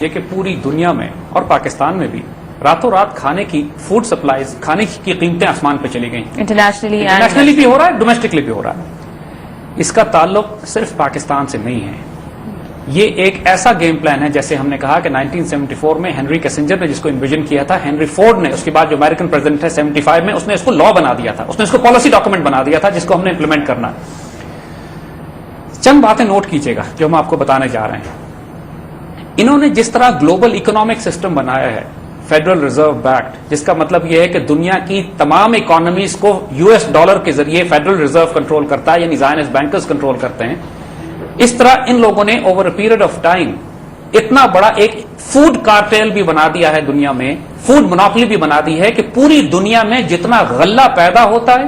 یہ کہ پوری دنیا میں اور پاکستان میں بھی راتوں رات کھانے کی فوڈ سپلائیز کھانے کی قیمتیں آسمان پہ چلی گئیں. انٹرنیشنلی بھی ہو رہا ہے, ڈومیسٹکلی بھی ہو رہا ہے. اس کا تعلق صرف پاکستان سے نہیں ہے. یہ ایک ایسا گیم پلان ہے جیسے ہم نے کہا کہ 1974 میں ہنری کیسنجر نے جس کو انویژن کیا تھا, ہنری فورڈ نے اس کے بعد جو امریکن پریزیڈنٹ ہے 75 میں, اس نے اس کو لا بنا دیا تھا, اس نے اس کو پالیسی ڈاکومنٹ بنا دیا تھا جس کو ہم نے امپلیمنٹ کرنا. چند باتیں نوٹ کیجیے گا جو ہم آپ کو بتانے جا رہے ہیں. انہوں نے جس طرح گلوبل اکنامک سسٹم بنایا ہے فیڈرل ریزرو بیکڈ, جس کا مطلب یہ ہے کہ دنیا کی تمام اکانومیز کو US ڈالر کے ذریعے فیڈرل ریزرو کنٹرول کرتا ہے, یعنی زائنس بینکرز کنٹرول کرتے ہیں. اس طرح ان لوگوں نے over a period of time اتنا بڑا ایک فوڈ کارٹیل بھی بنا دیا ہے دنیا میں, فوڈ مونوپولی بھی بنا دی ہے کہ پوری دنیا میں جتنا غلہ پیدا ہوتا ہے,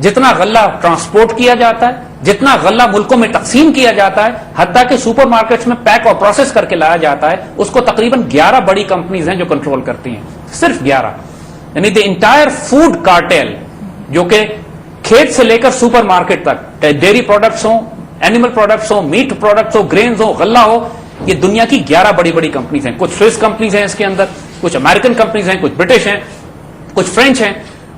جتنا غلہ ٹرانسپورٹ کیا جاتا ہے, جتنا غلہ ملکوں میں تقسیم کیا جاتا ہے, حتیٰ کہ سپر مارکیٹس میں پیک اور پروسیس کر کے لایا جاتا ہے, اس کو تقریباً 11 بڑی کمپنیز ہیں جو کنٹرول کرتی ہیں, صرف 11. یعنی دی انٹائر فوڈ کارٹیل جو کہ کھیت سے لے کر سپر مارکیٹ تک, ڈیری پروڈکٹس ہوں, اینیمل پروڈکٹس ہوں, میٹ پروڈکٹس ہو, گرینز ہو, غلہ ہو, یہ دنیا کی 11 بڑی بڑی کمپنیز ہیں. کچھ سوئس کمپنیز ہیں اس کے اندر, کچھ امریکن کمپنیز ہیں, کچھ برٹش ہیں, کچھ فرینچ ہیں,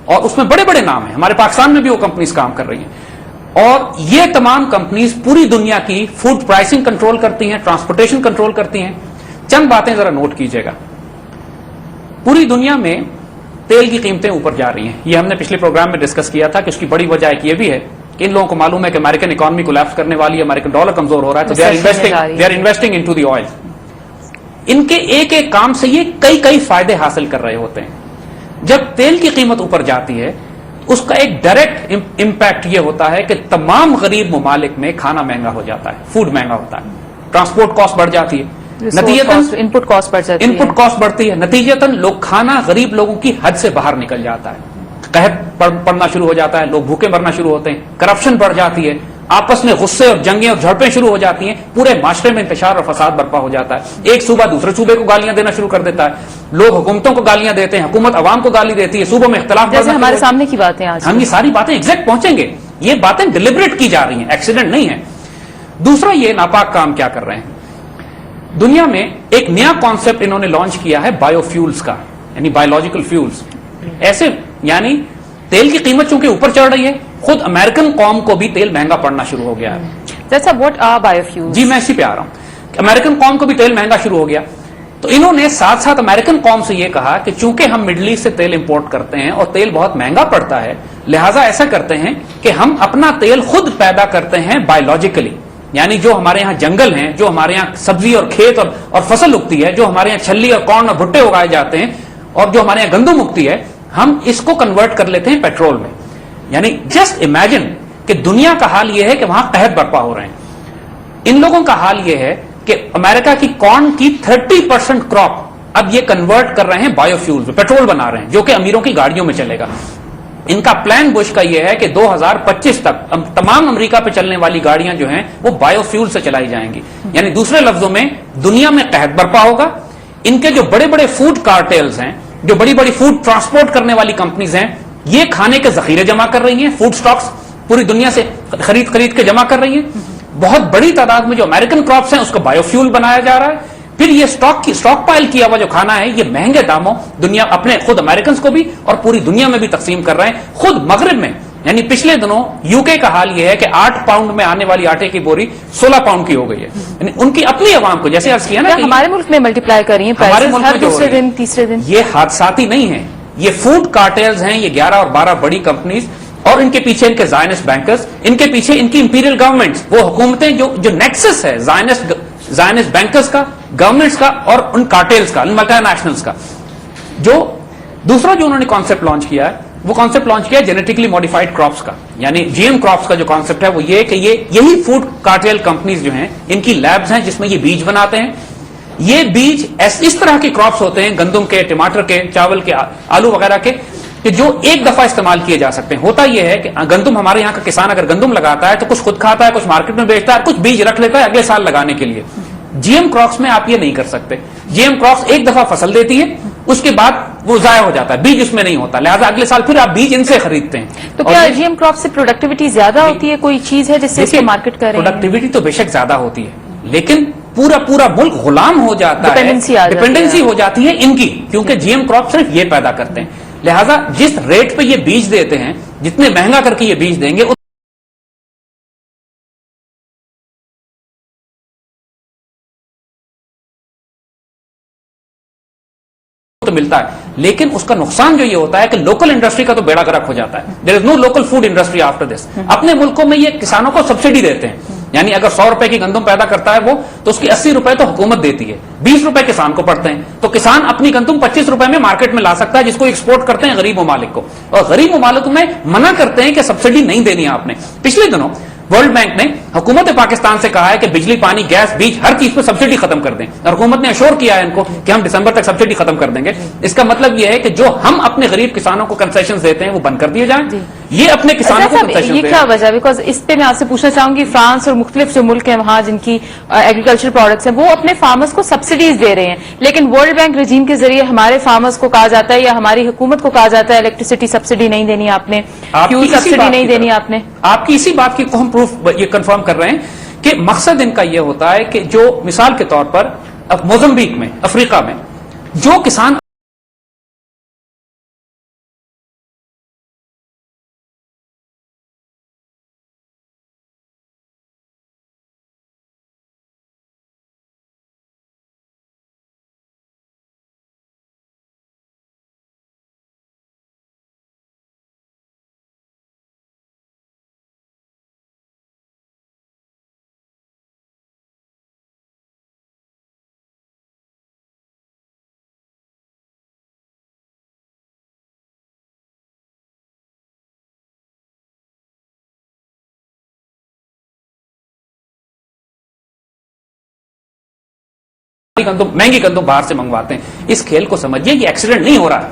اور اس میں بڑے بڑے نام ہیں. ہمارے پاکستان میں بھی وہ کمپنیز کام کر رہی ہیں. اور یہ تمام کمپنیز پوری دنیا کی فوڈ پرائسنگ کنٹرول کرتی ہیں, ٹرانسپورٹیشن کنٹرول کرتی ہیں. چند باتیں ذرا نوٹ کیجئے گا. پوری دنیا میں تیل کی قیمتیں اوپر جا رہی ہیں. یہ ہم نے پچھلے پروگرام میں ڈسکس کیا تھا کہ اس کی بڑی وجہ ایک یہ بھی ہے کہ ان لوگوں کو معلوم ہے کہ امریکن اکانومی کولیپس کرنے والی ہے, امریکن ڈالر کمزور ہو رہا ہے, تو they are investing into the oil. ان کے ایک ایک کام سے یہ کئی فائدے حاصل کر رہے ہوتے ہیں. جب تیل کی قیمت اوپر جاتی ہے اس کا ایک ڈائریکٹ امپیکٹ یہ ہوتا ہے کہ تمام غریب ممالک میں کھانا مہنگا ہو جاتا ہے, فوڈ مہنگا ہوتا ہے, ٹرانسپورٹ کاسٹ بڑھ جاتی ہے, ان پٹ کاسٹ بڑھتی ہے, نتیجتاً لوگ کھانا غریب لوگوں کی حد سے باہر نکل جاتا ہے, قحط پڑنا شروع ہو جاتا ہے, لوگ بھوکے مرنا شروع ہوتے ہیں, کرپشن بڑھ جاتی ہے, آپس میں غصے اور جنگیں اور جھڑپیں شروع ہو جاتی ہیں, پورے معاشرے میں انتشار اور فساد برپا ہو جاتا ہے. ایک صوبہ دوسرے صوبے کو گالیاں دینا شروع کر دیتا ہے, لوگ حکومتوں کو گالیاں دیتے ہیں, حکومت عوام کو گالی دیتی ہے, صوبوں میں اختلاف. جیسے ہمارے سامنے کی باتیں آج ہم یہ ساری باتیں ایگزیکٹ پہنچیں گے, یہ باتیں ڈیلیبریٹ کی جا رہی ہیں, ایکسیڈنٹ نہیں ہے. دوسرا یہ ناپاک کام کیا کر رہے ہیں دنیا میں, ایک نیا کانسیپٹ انہوں نے لانچ کیا ہے بایو فیولز کا, یعنی بایولوجیکل فیولز. ایسے یعنی تیل کی قیمت چونکہ اوپر چڑھ رہی ہے, خود امریکن قوم کو بھی تیل مہنگا پڑنا شروع ہو گیا ہے. what are biofuels? جی میں اسی پہ آ رہا ہوں کہ امریکن قوم کو بھی تیل مہنگا شروع ہو گیا. تو انہوں نے ساتھ ساتھ امریکن قوم سے یہ کہا کہ چونکہ ہم مڈل ایسٹ سے تیل امپورٹ کرتے ہیں اور تیل بہت مہنگا پڑتا ہے, لہٰذا ایسا کرتے ہیں کہ ہم اپنا تیل خود پیدا کرتے ہیں بایولوجیکلی. یعنی جو ہمارے یہاں جنگل ہیں, جو ہمارے یہاں سبزی اور کھیت اور فصل اگتی ہے, جو ہمارے یہاں چھلی اور کارن اور بھٹے اگائے جاتے ہیں, اور جو ہمارے یہاں گندم اگتی ہے, ہم اس کو کنورٹ کر لیتے ہیں پیٹرول میں. یعنی جسٹ امیجن کہ دنیا کا حال یہ ہے کہ وہاں قحط برپا ہو رہے ہیں. ان لوگوں کا حال یہ ہے کہ امریکہ کی کارن کی 30% کراپ اب یہ کنورٹ کر رہے ہیں بایو فیولز میں, پیٹرول بنا رہے ہیں جو کہ امیروں کی گاڑیوں میں چلے گا. ان کا پلان بش کا یہ ہے کہ 2025 تک تمام امریکہ پہ چلنے والی گاڑیاں جو ہیں وہ بایو فیول سے چلائی جائیں گی. یعنی دوسرے لفظوں میں دنیا میں قحط برپا ہوگا. ان کے جو بڑے بڑے فوڈ کارٹیلز ہیں, جو بڑی بڑی فوڈ ٹرانسپورٹ کرنے والی کمپنیز ہیں, یہ کھانے کے ذخیرے جمع کر رہی ہیں, فوڈ سٹاکس پوری دنیا سے خرید کے جمع کر رہی ہیں. بہت بڑی تعداد میں جو امریکن کراپس ہیں اس کو بایو فیول بنایا جا رہا ہے. پھر یہ اسٹاک پائل کیا ہوا جو کھانا ہے یہ مہنگے داموں دنیا اپنے خود امریکنز کو بھی اور پوری دنیا میں بھی تقسیم کر رہے ہیں. خود مغرب میں یعنی پچھلے دنوں UK کا حال یہ ہے کہ 8 پاؤنڈ میں آنے والی آٹے کی بوری 16 پاؤنڈ کی ہو گئی ہے. یعنی ان کی اپنی عوام کو, جیسے عرض کیا نا, ہمارے ملک میں ملٹیپلائی کر رہی ہیں, ہمارے ملک میں دوسرے دن تیسرے دن. یہ حادثاتی نہیں ہیں, یہ فوڈ کارٹیلز ہیں, یہ 11 اور 12 بڑی کمپنیز, اور ان کے پیچھے ان کے زائنسٹ بینکرز, ان کے پیچھے ان کی امپیریل گورنمنٹس, وہ حکومتیں جو نیکسس ہے زائنسٹ بینکرز کا, گورنمنٹس کا اور ان کارٹیلز کا, ان ملٹی نیشنلز کا. جو دوسرا جو انہوں نے کانسیپٹ لانچ کیا ہے, وہ کانسیپٹ لانچ کیا ہے جینیٹکلی ماڈیفائڈ کراپس کا. یعنی GM کراپس کا جو کانسیپٹ ہے وہ یہ کہ یہی فوڈ کارٹیل کمپنیز جو ہیں ان کی لیبز ہیں جس میں یہ بیج بناتے ہیں. یہ بیج اس طرح کے کراپس ہوتے ہیں, گندم کے, ٹماٹر کے, چاول کے, آلو وغیرہ کے, کہ جو ایک دفعہ استعمال کیے جا سکتے ہیں. ہوتا یہ ہے کہ گندم, ہمارے یہاں کا کسان اگر گندم لگاتا ہے تو کچھ خود کھاتا ہے, کچھ مارکیٹ میں بیچتا ہے, کچھ بیج رکھ لیتا ہے اگلے سال لگانے کے لیے. GM کراپس میں آپ یہ نہیں کر سکتے. GM کراپس ایک دفعہ فصل دیتی ہے, اس کے بعد وہ ضائع ہو جاتا ہے, بیج اس میں نہیں ہوتا, لہٰذا اگلے سال پھر آپ بیج ان سے خریدتے ہیں. تو کیا GM کراپ سے پروڈکٹیوٹی زیادہ ہوتی ہے, کوئی چیز ہے جس سے اس کو مارکیٹ کریں؟ پروڈکٹیوٹی تو بے شک زیادہ ہوتی ہے, لیکن پورا پورا ملک غلام ہو جاتا ہے, ڈپینڈنسی ہو جاتی ہے ان کی, کیونکہ جی ایم کراپ صرف یہ پیدا کرتے ہیں. لہذا جس ریٹ پہ یہ بیج دیتے ہیں, جتنے مہنگا کر کے یہ بیج دیں گے تو ملتا ہے, لیکن اس کا نقصان جو یہ ہوتا ہے کہ لوکل انڈسٹری کا تو بیڑا گرک ہو جاتا ہے. There is no local food industry after this. اپنے ملکوں میں یہ کسانوں کو سبسڈی دیتے ہیں, یعنی اگر 100 روپے کی گندم پیدا کرتا ہے وہ, تو اس کی 80 روپے تو حکومت دیتی ہے, 20 روپے کسان کو پڑتے ہیں. تو کسان اپنی گندم 25 روپے میں مارکیٹ میں لا سکتا ہے, جس کو ایکسپورٹ کرتے ہیں غریب ممالک کو, اور غریب ممالک میں منع کرتے ہیں کہ سبسڈی نہیں دینی ہے آپ نے. پچھلے دنوں ورلڈ بینک نے حکومت پاکستان سے کہا ہے کہ بجلی, پانی, گیس, بیج ہر چیز پہ سبسڈی ختم کر دیں, اور حکومت نے اشور کیا ہے ان کو کہ ہم دسمبر تک سبسڈی ختم کر دیں گے. اس کا مطلب یہ ہے کہ جو ہم اپنے غریب کسانوں کو کنسیشن دیتے ہیں وہ بند کر دیے جائیں. یہ اپنے کسانوں کو کنسیشن, یہ کیا وجہ, بیکاز اس پہ میں آپ سے پوچھنا چاہوں گی, فرانس اور مختلف جو ملک ہیں وہاں جن کی ایگریکلچر پروڈکٹس ہیں وہ اپنے فارمرز کو سبسڈیز دے رہے ہیں, لیکن ورلڈ بینک رجیم کے ذریعے ہمارے فارمرز کو کہا جاتا ہے یا ہماری حکومت کو کہا جاتا ہے الیکٹریسٹی سبسڈی نہیں دینی آپ نے, فیول سبسڈی نہیں دینی آپ نے. آپ کی اسی بات کی کو ہم پروف یہ کنفرم کر رہے ہیں کہ مقصد ان کا یہ ہوتا ہے کہ جو مثال کے طور پر موزمبیق میں, افریقہ میں جو کسان مہنگی گندم باہر سے منگواتے ہیں. اس کھیل کو سمجھیے, یہ ایکسیڈنٹ نہیں ہو رہا ہے,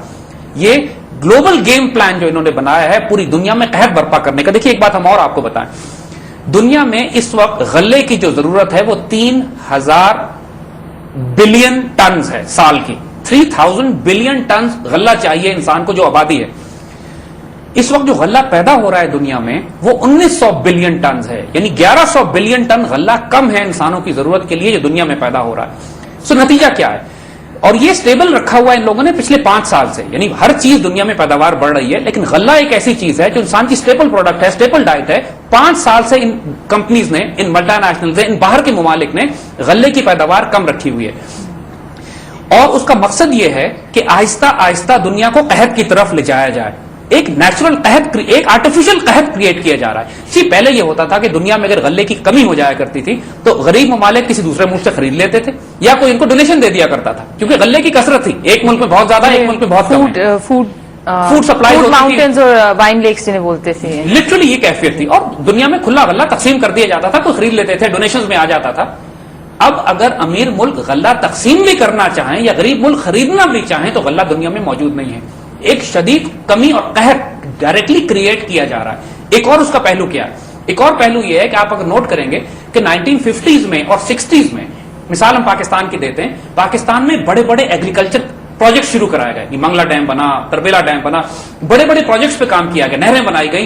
یہ گلوبل گیم پلان جو انہوں نے بنایا ہے پوری دنیا میں قحط برپا کرنے کا. دیکھیے ایک بات ہم اور آپ کو بتائیں, دنیا میں اس وقت غلے کی جو ضرورت ہے وہ 3000 بلین ٹنز ہے سال کی. 3000 بلین ٹنز غلہ چاہیے انسان کو جو آبادی ہے. اس وقت جو غلہ پیدا ہو رہا ہے دنیا میں وہ 1900 بلین ٹنز ہے, یعنی 1100 بلین ٹن غلہ کم ہے انسانوں کی ضرورت کے لیے جو دنیا میں پیدا ہو رہا ہے. سو نتیجہ کیا ہے, اور یہ سٹیبل رکھا ہوا ہے ان لوگوں نے پچھلے 5 سال سے, یعنی ہر چیز دنیا میں پیداوار بڑھ رہی ہے, لیکن غلہ ایک ایسی چیز ہے جو انسان کی سٹیبل پروڈکٹ ہے, سٹیبل ڈائٹ ہے. 5 سال سے ان کمپنیز نے, ان ملٹی نیشنلز نے, ان باہر کے ممالک نے غلے کی پیداوار کم رکھی ہوئی ہے, اور اس کا مقصد یہ ہے کہ آہستہ آہستہ دنیا کو قحط کی طرف لے جایا جائے. ایک نیچرل قحط, ایک آرٹیفیشل قحط کریٹ کیا جا رہا ہے. پہلے یہ ہوتا تھا کہ دنیا میں اگر غلے کی کمی ہو جایا کرتی تھی تو غریب ممالک کسی دوسرے ملک سے خرید لیتے تھے یا کوئی ان کو ڈونیشن دے دیا کرتا تھا, کیونکہ غلے کی کثرت تھی, ایک ملک میں بہت زیادہ, ایک ملک میں بہت کم. فوڈ سپلائی ماؤنٹینز اور وائن لیکس جنہیں بولتے تھے, لٹرلی یہ کیفیت تھی, اور دنیا میں کھلا غلہ تقسیم کر دیا جاتا تھا, کوئی خرید لیتے تھے, ڈونیشنز میں آ جاتا تھا. اب اگر امیر ملک غلہ تقسیم بھی کرنا چاہیں یا غریب ملک خریدنا بھی چاہیں تو غلہ دنیا میں موجود نہیں ہے. ایک شدید کمی اور قحط ڈائریکٹلی کریٹ کیا جا رہا ہے. ایک اور اس کا پہلو کیا ہے, ایک اور پہلو یہ ہے کہ آپ اگر نوٹ کریں گے کہ 1950s میں اور 60s میں, مثال ہم پاکستان کی دیتے ہیں, پاکستان میں بڑے بڑے ایگریکلچر پروجیکٹ شروع کرائے گئے. منگلا ڈیم بنا, تربیلا ڈیم بنا, بڑے بڑے پروجیکٹس پہ کام کیا گیا, نہریں بنائی گئی.